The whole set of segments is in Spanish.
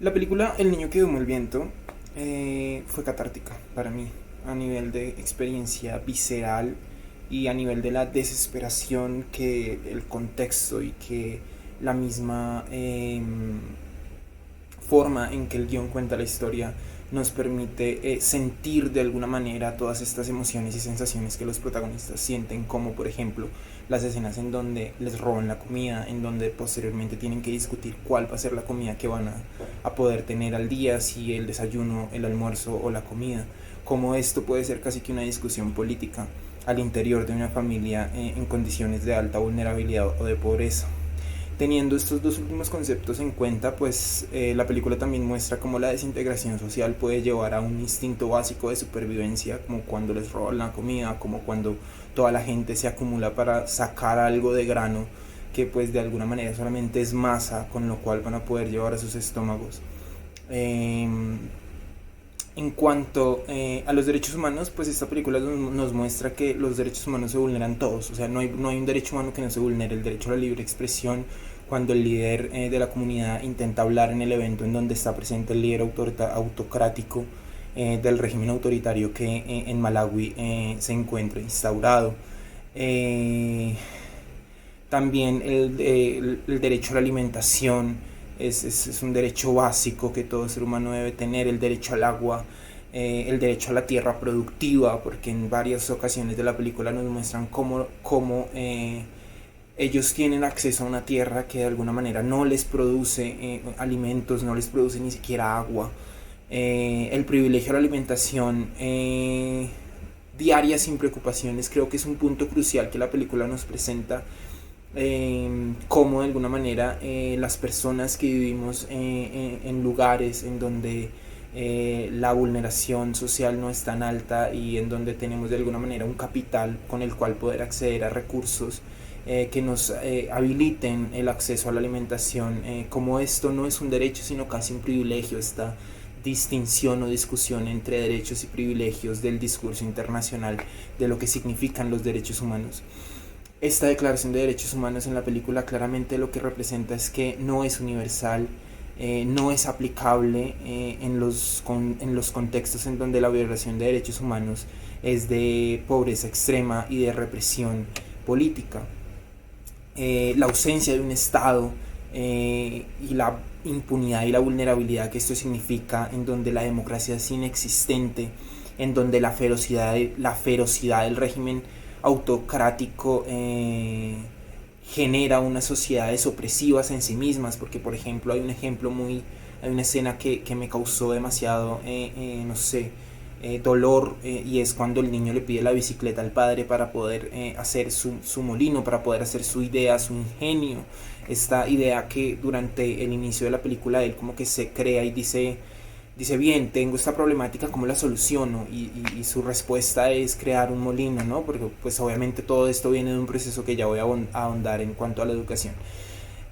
La película El niño que domó el viento fue catártica para mí, a nivel de experiencia visceral y a nivel de la desesperación que el contexto y que la misma forma en que el guión cuenta la historia nos permite sentir de alguna manera todas estas emociones y sensaciones que los protagonistas sienten, como por ejemplo las escenas en donde les roban la comida, en donde posteriormente tienen que discutir cuál va a ser la comida que van a poder tener al día, si el desayuno, el almuerzo o la comida, como esto puede ser casi que una discusión política al interior de una familia en condiciones de alta vulnerabilidad o de pobreza. Teniendo estos dos últimos conceptos en cuenta, pues la película también muestra cómo la desintegración social puede llevar a un instinto básico de supervivencia, como cuando les roban la comida, como cuando toda la gente se acumula para sacar algo de grano que pues de alguna manera solamente es masa con lo cual van a poder llevar a sus estómagos. Eh, en cuanto a los derechos humanos, pues esta película nos muestra que los derechos humanos se vulneran todos. O sea, no hay un derecho humano que no se vulnere. El derecho a la libre expresión, cuando el líder de la comunidad intenta hablar en el evento en donde está presente el líder autocrático del régimen autoritario que en Malawi se encuentra instaurado. Eh, También el derecho a la alimentación es un derecho básico que todo ser humano debe tener, el derecho al agua, el derecho a la tierra productiva, porque en varias ocasiones de la película nos muestran cómo ellos tienen acceso a una tierra que de alguna manera no les produce alimentos, no les produce ni siquiera agua. El privilegio a la alimentación diaria sin preocupaciones creo que es un punto crucial que la película nos presenta, cómo de alguna manera las personas que vivimos en lugares en donde la vulneración social no es tan alta y en donde tenemos de alguna manera un capital con el cual poder acceder a recursos que nos habiliten el acceso a la alimentación, como esto no es un derecho sino casi un privilegio, esta distinción o discusión entre derechos y privilegios del discurso internacional de lo que significan los derechos humanos. Esta declaración de derechos humanos en la película claramente lo que representa es que no es universal, no es aplicable en los contextos en donde la violación de derechos humanos es de pobreza extrema y de represión política. La ausencia de un Estado y la impunidad y la vulnerabilidad que esto significa, en donde la democracia es inexistente, en donde la ferocidad del régimen autocrático genera unas sociedades opresivas en sí mismas, porque por ejemplo hay una escena que me causó demasiado, no sé, dolor, y es cuando el niño le pide la bicicleta al padre para poder hacer su molino, para poder hacer su idea, su ingenio, esta idea que durante el inicio de la película él como que se crea y dice bien, tengo esta problemática, ¿cómo la soluciono? Y su respuesta es crear un molino, ¿no? Porque pues obviamente todo esto viene de un proceso que ya voy a ahondar en cuanto a la educación.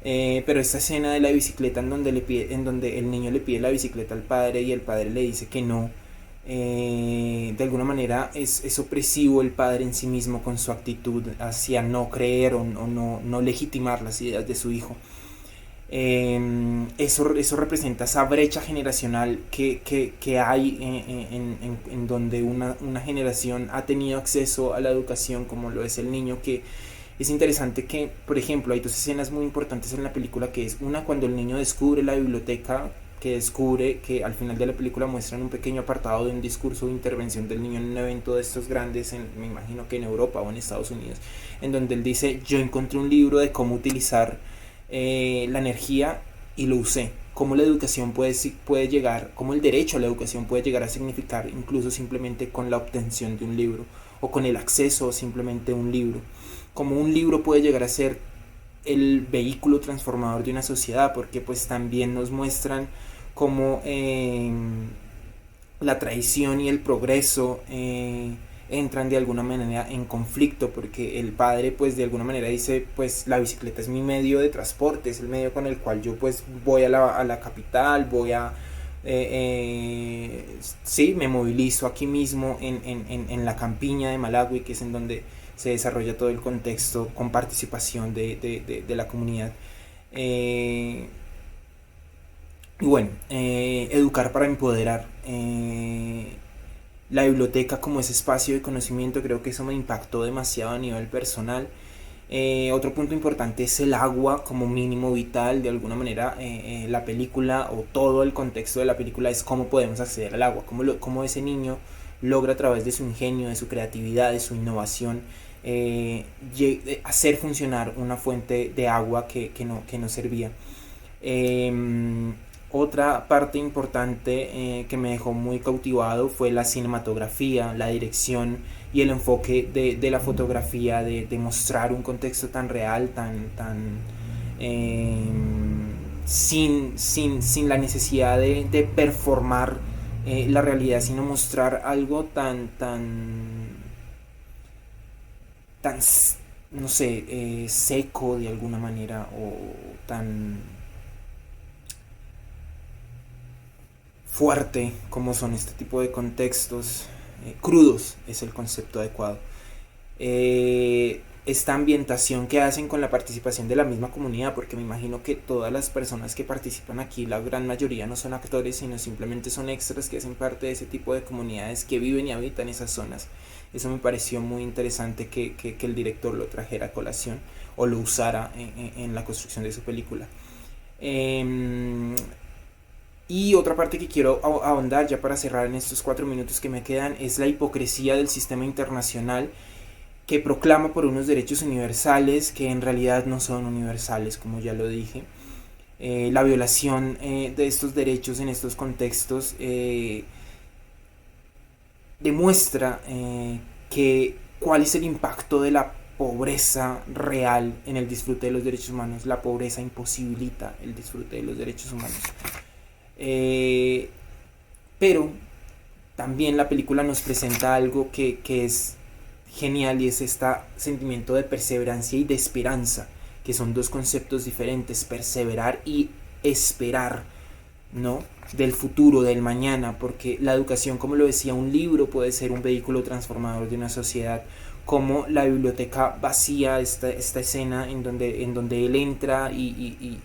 Pero esta escena de la bicicleta en donde el niño le pide la bicicleta al padre y el padre le dice que no, de alguna manera es opresivo el padre en sí mismo con su actitud hacia no creer o no legitimar las ideas de su hijo. Eso representa esa brecha generacional que hay en donde una generación ha tenido acceso a la educación como lo es el niño, que es interesante que, por ejemplo, hay dos escenas muy importantes en la película, que es una cuando el niño descubre la biblioteca, que descubre que al final de la película muestran un pequeño apartado de un discurso de intervención del niño en un evento de estos grandes, me imagino que en Europa o en Estados Unidos, en donde él dice, yo encontré un libro de cómo utilizar la energía y lo usé. Cómo la educación puede llegar, cómo el derecho a la educación puede llegar a significar incluso simplemente con la obtención de un libro o con el acceso simplemente a un libro. Cómo un libro puede llegar a ser el vehículo transformador de una sociedad, porque pues también nos muestran cómo la tradición y el progreso entran de alguna manera en conflicto, porque el padre pues de alguna manera dice, pues la bicicleta es mi medio de transporte, es el medio con el cual yo pues voy a la capital, voy a sí, me movilizo aquí mismo en la campiña de Malawi, que es en donde se desarrolla todo el contexto con participación de la comunidad. Eh, Y bueno, educar para empoderar. La biblioteca como ese espacio de conocimiento, creo que eso me impactó demasiado a nivel personal. Otro punto importante es el agua como mínimo vital. De alguna manera, la película o todo el contexto de la película es cómo podemos acceder al agua, cómo ese niño logra a través de su ingenio, de su creatividad, de su innovación, hacer funcionar una fuente de agua que no servía. Otra parte importante que me dejó muy cautivado fue la cinematografía, la dirección y el enfoque de la fotografía, de mostrar un contexto tan real, tan eh, sin la necesidad de performar la realidad, sino mostrar algo tan no sé, seco de alguna manera, o tan fuerte como son este tipo de contextos. Crudos es el concepto adecuado. Esta ambientación que hacen con la participación de la misma comunidad, porque me imagino que todas las personas que participan aquí, la gran mayoría no son actores, sino simplemente son extras que hacen parte de ese tipo de comunidades que viven y habitan esas zonas. Eso me pareció muy interesante que el director lo trajera a colación o lo usara en la construcción de su película. Y otra parte que quiero ahondar ya para cerrar en estos 4 minutos que me quedan es la hipocresía del sistema internacional, que proclama por unos derechos universales que en realidad no son universales, como ya lo dije. La violación de estos derechos en estos contextos demuestra cuál es el impacto de la pobreza real en el disfrute de los derechos humanos. La pobreza imposibilita el disfrute de los derechos humanos. Pero también la película nos presenta algo que es genial, y es este sentimiento de perseverancia y de esperanza, que son dos conceptos diferentes: perseverar y esperar, ¿no? Del futuro, del mañana, porque la educación, como lo decía, un libro puede ser un vehículo transformador de una sociedad, como la biblioteca vacía, esta escena en donde él entra y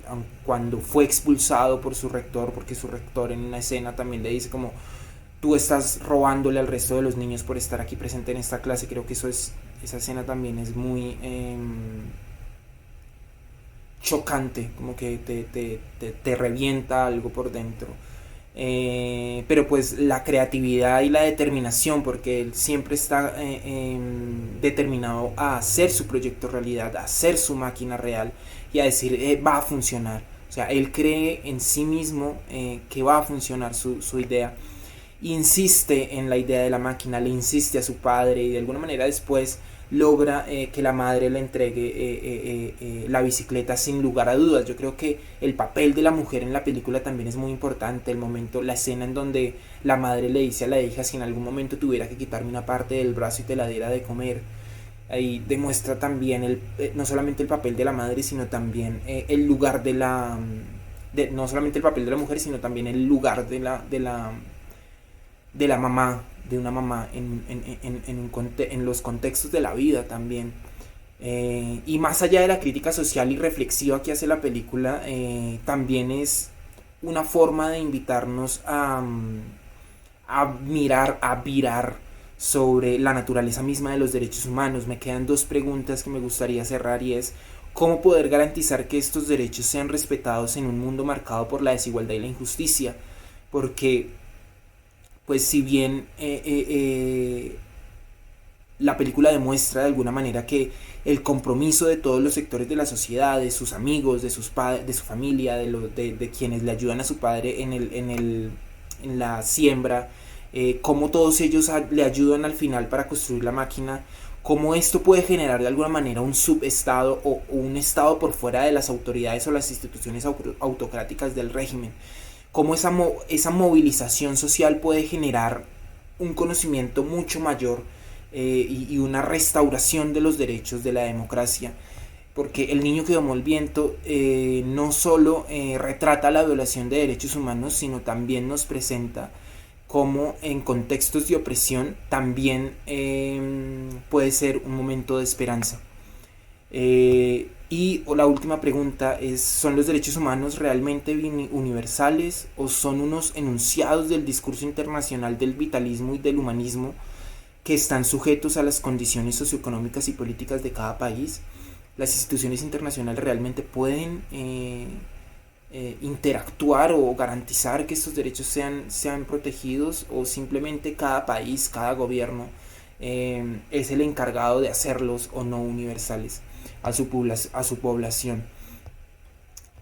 cuando fue expulsado por su rector, porque su rector en una escena también le dice como: tú estás robándole al resto de los niños por estar aquí presente en esta clase. Creo que esa escena también es muy chocante, como que te revienta algo por dentro. Pero pues la creatividad y la determinación, porque él siempre está determinado a hacer su proyecto realidad, a hacer su máquina real y a decir va a funcionar. O sea, él cree en sí mismo que va a funcionar su idea. Insiste en la idea de la máquina, le insiste a su padre, y de alguna manera después logra que la madre le entregue la bicicleta sin lugar a dudas. Yo creo que el papel de la mujer en la película también es muy importante. El momento, la escena en donde la madre le dice a la hija: si en algún momento tuviera que quitarme una parte del brazo y te la diera de comer. Ahí demuestra también no solamente el papel de la madre, sino también el lugar no solamente el papel de la mujer, sino también el lugar de la mamá, de una mamá en los contextos de la vida también. Y más allá de la crítica social y reflexiva que hace la película, también es una forma de invitarnos a mirar, a virar sobre la naturaleza misma de los derechos humanos. Me quedan dos preguntas que me gustaría cerrar, y es: ¿cómo poder garantizar que estos derechos sean respetados en un mundo marcado por la desigualdad y la injusticia? Porque pues si bien la película demuestra de alguna manera que el compromiso de todos los sectores de la sociedad, de sus amigos, de su familia, de quienes le ayudan a su padre en la siembra, cómo todos ellos le ayudan al final para construir la máquina, cómo esto puede generar de alguna manera un subestado o un estado por fuera de las autoridades o las instituciones autocráticas del régimen, cómo esa movilización social puede generar un conocimiento mucho mayor y una restauración de los derechos de la democracia. Porque El niño que domó el viento no solo retrata la violación de derechos humanos, sino también nos presenta cómo en contextos de opresión también puede ser un momento de esperanza. Y la última pregunta es, ¿son los derechos humanos realmente universales o son unos enunciados del discurso internacional del vitalismo y del humanismo que están sujetos a las condiciones socioeconómicas y políticas de cada país? ¿Las instituciones internacionales realmente pueden interactuar o garantizar que estos derechos sean protegidos, o simplemente cada país, cada gobierno es el encargado de hacerlos o no universales a su población?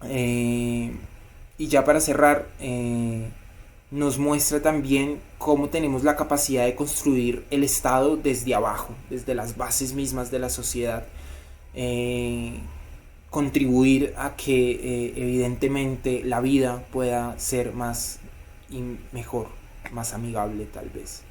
Y ya para cerrar, nos muestra también cómo tenemos la capacidad de construir el Estado desde abajo, desde las bases mismas de la sociedad, contribuir a que evidentemente la vida pueda ser más y mejor, más amigable tal vez.